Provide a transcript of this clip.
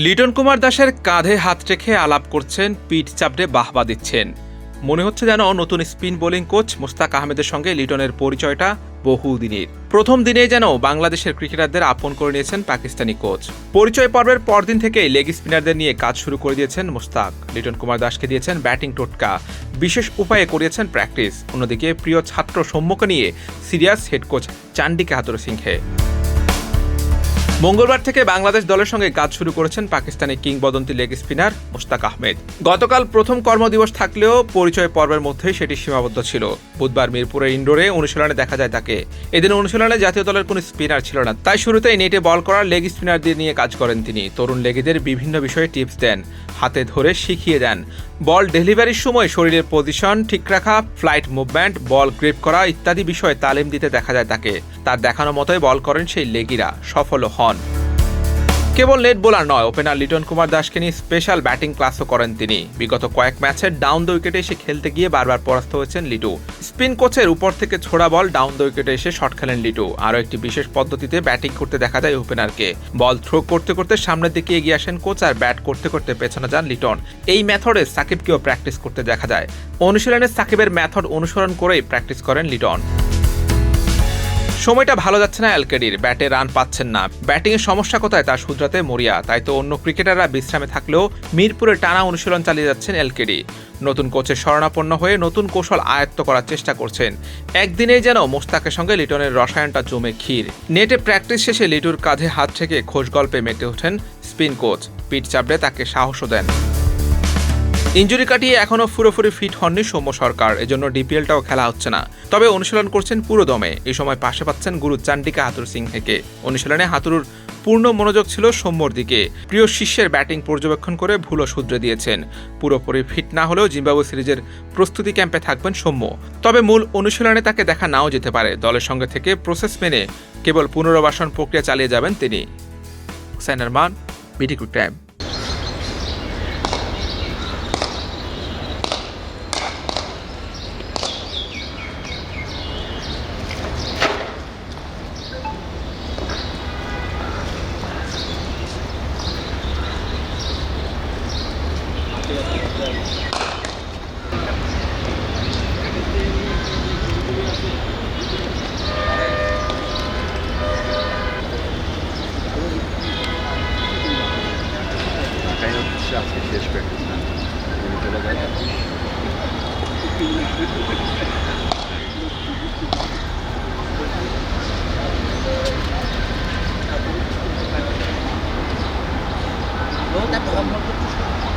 লিটন কুমার দাসের কাঁধে হাত রেখে আলাপ করছেন, পিঠ চাপড়ে বাহবা দিচ্ছেন। মনে হচ্ছে যেন নতুন স্পিন বোলিং কোচ মুস্তাক আহমেদের সঙ্গে লিটনের পরিচয়টা বহুদিনের। প্রথম দিনেই যেন বাংলাদেশের ক্রিকেটারদের আপন করে নিয়েছেন পাকিস্তানি কোচ। পরিচয় পর্বের পরদিন থেকেই লেগ স্পিনারদের নিয়ে কাজ শুরু করে দিয়েছেন মুস্তাক। লিটন কুমার দাসকে দিয়েছেন ব্যাটিং টোটকা, বিশেষ উপায়ে করিয়েছেন প্র্যাকটিস। অন্যদিকে প্রিয় ছাত্র সৌম্যকে নিয়ে serious head coach Chandika Hathurusingha. মঙ্গলবার থেকে বাংলাদেশ দলের সঙ্গে কাজ শুরু করেছেন পাকিস্তানি কিংবদন্তি লেগ স্পিনার মুস্তাক আহমেদ। গতকাল প্রথম কর্মদিবস থাকলেও পরিচয় পর্বের মধ্যেই সেটি সীমাবদ্ধ ছিল। বুধবার মিরপুরের ইনডোরে অনুশীলনে দেখা যায় তাকে। এদিন অনুশীলনে জাতীয় দলের কোনো স্পিনার ছিল না, তাই শুরুতেই নেটে বল করার লেগ স্পিনারদের নিয়ে কাজ করেন তিনি। তরুণ লেগিদের বিভিন্ন বিষয়ে টিপস দেন, হাতে ধরে শিখিয়ে দেন। বল ডেলিভারির সময় শরীরের পজিশন ঠিক রাখা, ফ্লাইট মুভমেন্ট, বল গ্রিপ করা ইত্যাদি বিষয়ে তালিম দিতে দেখা যায় তাকে। তার দেখানো মতোই বল করেন সেই লেগিরা, সফলও হন। কেবল নেট বোলার নয়, ওপেনার লিটন কুমার দাসকে নিয়ে স্পেশাল ব্যাটিং ক্লাসও করেন তিনি। বিগত কয়েক ম্যাচে ডাউন দ্য উইকেটে এসে খেলতে গিয়ে বারবার পরাস্ত হয়েছেন লিটু। স্পিন কোচের উপর থেকে ছোড়া বল ডাউন দ্য উইকেটে এসে শট খেলেন লিটু। আরও একটি বিশেষ পদ্ধতিতে ব্যাটিং করতে দেখা যায় ওপেনারকে। বল থ্রো করতে করতে সামনের দিকে এগিয়ে আসেন কোচ, আর ব্যাট করতে করতে পেছনে যান লিটন। এই মেথডে সাকিবকেও প্র্যাকটিস করতে দেখা যায়। অনুশীলনে সাকিবের মেথড অনুসরণ করেই প্র্যাকটিস করেন লিটন। সময়টা ভালো যাচ্ছে না এলকেডির, ব্যাটে রান পাচ্ছেন না। ব্যাটিংয়ের সমস্যা কোথায় তা শুধরাতে মরিয়া। তাই তো অন্য ক্রিকেটাররা বিশ্রামে থাকলেও মিরপুরে টানা অনুশীলন চালিয়ে যাচ্ছেন এলকেডি। নতুন কোচের শরণাপন্ন হয়ে নতুন কৌশল আয়ত্ত করার চেষ্টা করছেন। একদিনেই যেন মোস্তাকের সঙ্গে লিটনের রসায়নটা জমে ক্ষীর। নেটে প্র্যাকটিস শেষে লিটুর কাঁধে হাত থেকে খোশ গল্পে মেতে ওঠেন স্পিন কোচ। পিঠ চাপড়ে তাকে সাহসও দেন। ইনজুরি কাটিয়ে এখনও পুরোপুরি ফিট হননি সৌম্য সরকার, এজন্য ডিপিএলটাও খেলা হচ্ছে না। তবে অনুশীলন করছেন পুরো দমে। এই সময় পাশে পাচ্ছেন গুরু চান্ডিকা হাথুরুসিংহেকে। অনুশীলনে হাতুরুর পূর্ণ মনোযোগ ছিল সৌম্যর দিকে। প্রিয় শিষ্যের ব্যাটিং পর্যবেক্ষণ করে ভুলও শুধরে দিয়েছেন। পুরোপুরি ফিট না হলেও জিম্বাবুয়ে সিরিজের প্রস্তুতি ক্যাম্পে থাকবেন সৌম্য। তবে মূল অনুশীলনে তাকে দেখা নাও যেতে পারে। দলের সঙ্গে থেকে প্রসেস মেনে কেবল পুনর্বাসন প্রক্রিয়া চালিয়ে যাবেন তিনি। Hussain Arman, BD crick time. আজকে শেষ প্র্যাকটিস না চলে যায়। Lo, tapos